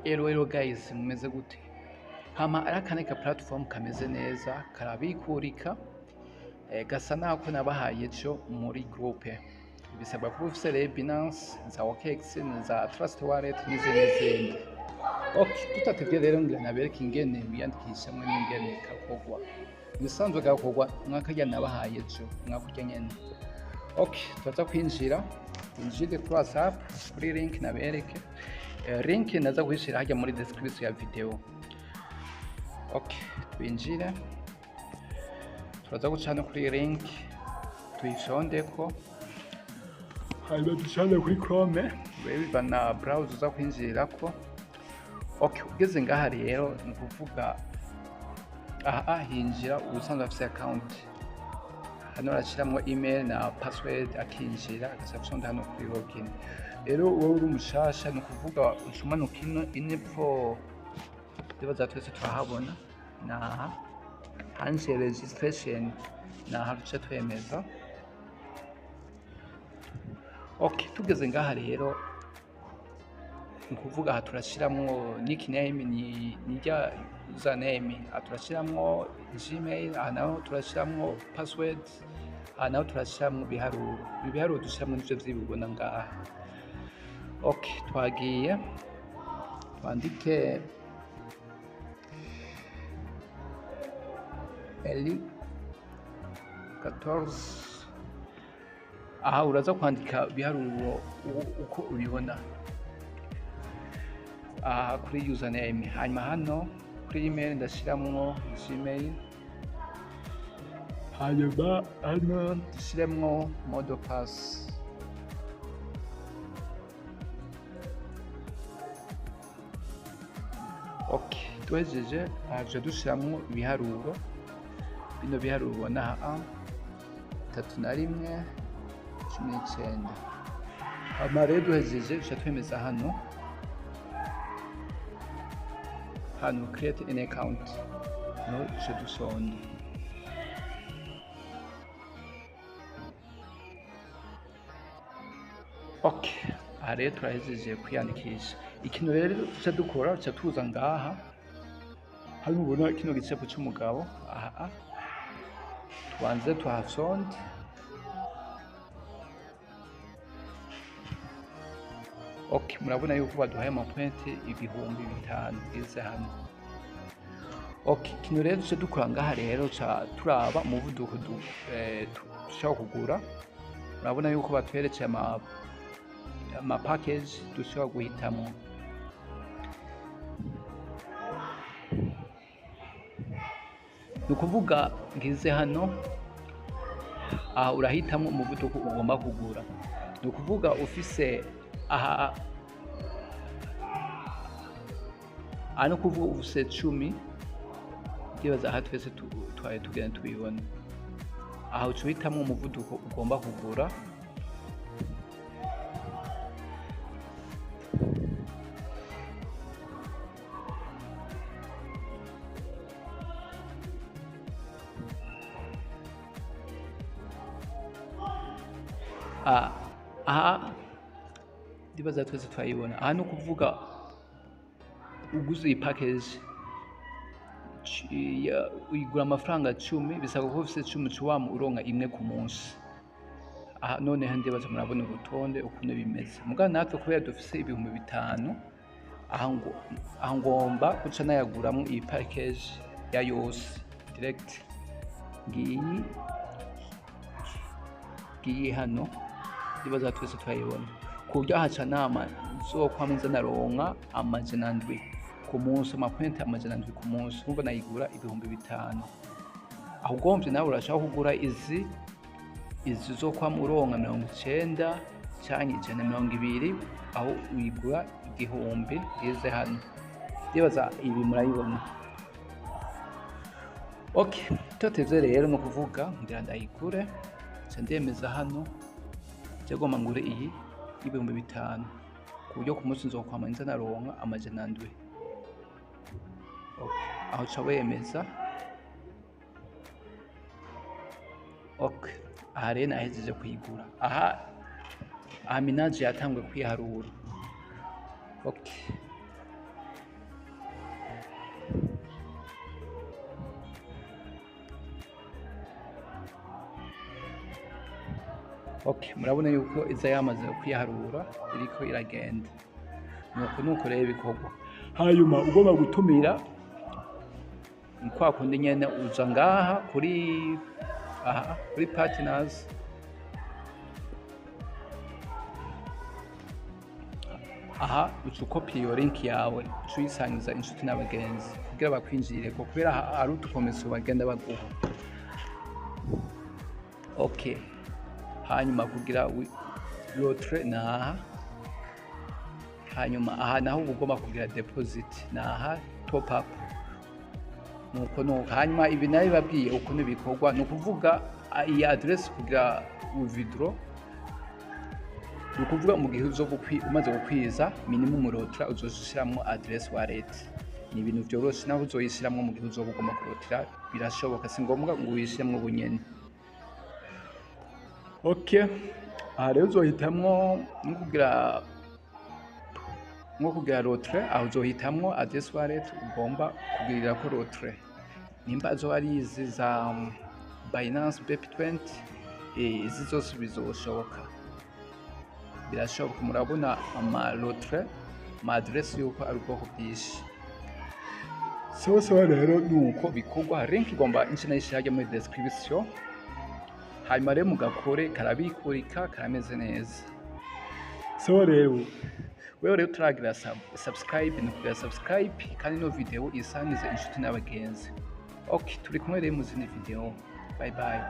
Elo guys, mumeze gute? Hama ari akane ka platform kameze neza karabikurika gasa nako nabahaye ejo muri groupe. Bisabwa kuba ufise rero Binance za OKX za Trust Wallet n'izindi. Okay, tutatevye rero ngira nabereke ingene wiyandikisha mwe n'ingene kakogwa. Nisanzwe gakogwa mwaka nabahaye ejo mwaka nyene. Okay, tuza kwinjira kuri WhatsApp kuri link nabereke. Link naza guhishira hajya muri description ya video. Okay, twinjire. Turaza gucana kuri link tuyishondeko. Hanyuma ducane kuri Chrome, biba na browser uza kwinjirirako. Okay, ugeze ngaha rero ni kuvuga hinjira ubusanzwe afise account. Hano arashiramwo email na password akinjira agasafisha hano kuri login. Rero wowe uri umushasha ni kuvuga ucumanuka info ndibaza twese turahabona naha handle registration naha duce twemeza. Okay, tugeze ngaha rero ni kuvuga aha turashiramwo nickname ni rya username, turashiramwo Gmail, naho turashiramwo password, naho turashiramwo ibiharuro dushiramwo nivyo vyibibona ngaha. Okay, twagiye twandike Eli 14. Aha uraza kwandika ibiharuro uko ubibona kuri username. Hanyuma hano kuri email ndashiramwo Gmail, hanyuma hano dushiramwo mode pass. Okay, twejeje aje dushiramwo ibiharuro. Bino biharuro ubona aha 31 19. Hama rero duhejeje duca twemeza hano create an account, no duca dusonda. Okay, aha rero turahejeje kwiyandikisha. Ikintu rero duca dukora duca tuza ngaha hano ubona kino gicapo c'umugabo aha tubanze tuhasonde. Okay, murabona yuko baduhaye amapointe 5,000 bwize hano. Okay, kino rero duce dukora ngaha rero ca turaba umuvuduko dushaka kugura. Murabona yuko batweretse ama package dushaka guhitamo. Nukuvuga ngize hano urahitamo umuvuduko ugomba kugura. Nukuvuga ufise ano kuvuga ufise 10 ndibaza aha twese twaye tugenda tubibona. Aha ucuhitamo umuvuduko ugomba kugura. Aha ndibaza twese twayibona. Aha no kuvuga uguze iyi package uyigura amafaranga 10, bisaba ko ufise 10 cuwama uronka imwe ku munsi. Aha none ndibaza murabona urutonde ukuntu bimeze. Mugabo natwe kubera dufise 5,000 aha ngomba guca nayaguramwo iyi package ya yose direct. Ngiyi hano ndibaza twese twayibona. Kurya haca nama zokwameza naronka 700 ku munsi, amapointe 700 ku munsi. Umva nayigura 5,000. Aho ugomvye nawe urashaka kugura izi zokwama uronka 90 canke 120, aho uyigura 1,000 bwize hano. Ndibaza ibi murayibona. Okay, tutevye rero no kuvuga ngira ndayigure ca ndemeza hano cyagomba ngure iyi 5,000 ku buryo ku munsi nzokwama nza naronka 700. Okay, aho ca wemeza. Okay, aha rero nahejeje kuyigura. Aha minaje yatangwe kwiharura. Okay, Okay, murabona yuko iza yamaze kwiharura iriko iragenda, nuko rero ibikorwa. Hanyuma ugomba gutumira ni kwa kundi nyene uza ngaha kuri partners, uca ukopiye iyo link yawe uca uyisangiza inshuti n'abagenzi kugira bakwinjireko, kubera hari udukomeso bagenda baguha. Okay, hanyuma kugira lotre naha, hanyuma aha naho ugomba kugira deposit naha, top up nuko. Hanyuma ibi nayo babwiye ukuntu bikorwa, ni ukuvuga iyi address kugira withdraw, ni ukuvuga mu gihe umaze gukwiza minimum lotre uzoshiramwo address wallet. Ni ibintu vyoroshe, naho uzoyishiramwo mu gihe uzoba ugomba kurotira birashoboka, si ngombwa ngo uyishiramwo ubunyene. Okay, aha rero uzohitamwo nko kugira lotre, aho uzohitamwo address wallet ugomba kugirirako lotre, nimba zo ari izi za Binance BP20, izi zose bizoshoboka, birashoboka. Murabona ama lotre ma address yuko ari ubwoko bwinshi. So rero nuko bikorwa, link igomba nayishirage muri description. Hanyuma rero mugakore karabikurika karameze neza. So rero wewe rero turagira subscribe, ni kugira subscribe kandi no video isangize inshuti n'abagenzi. Okay, turi kumwe rero mu zindi video. Bye bye.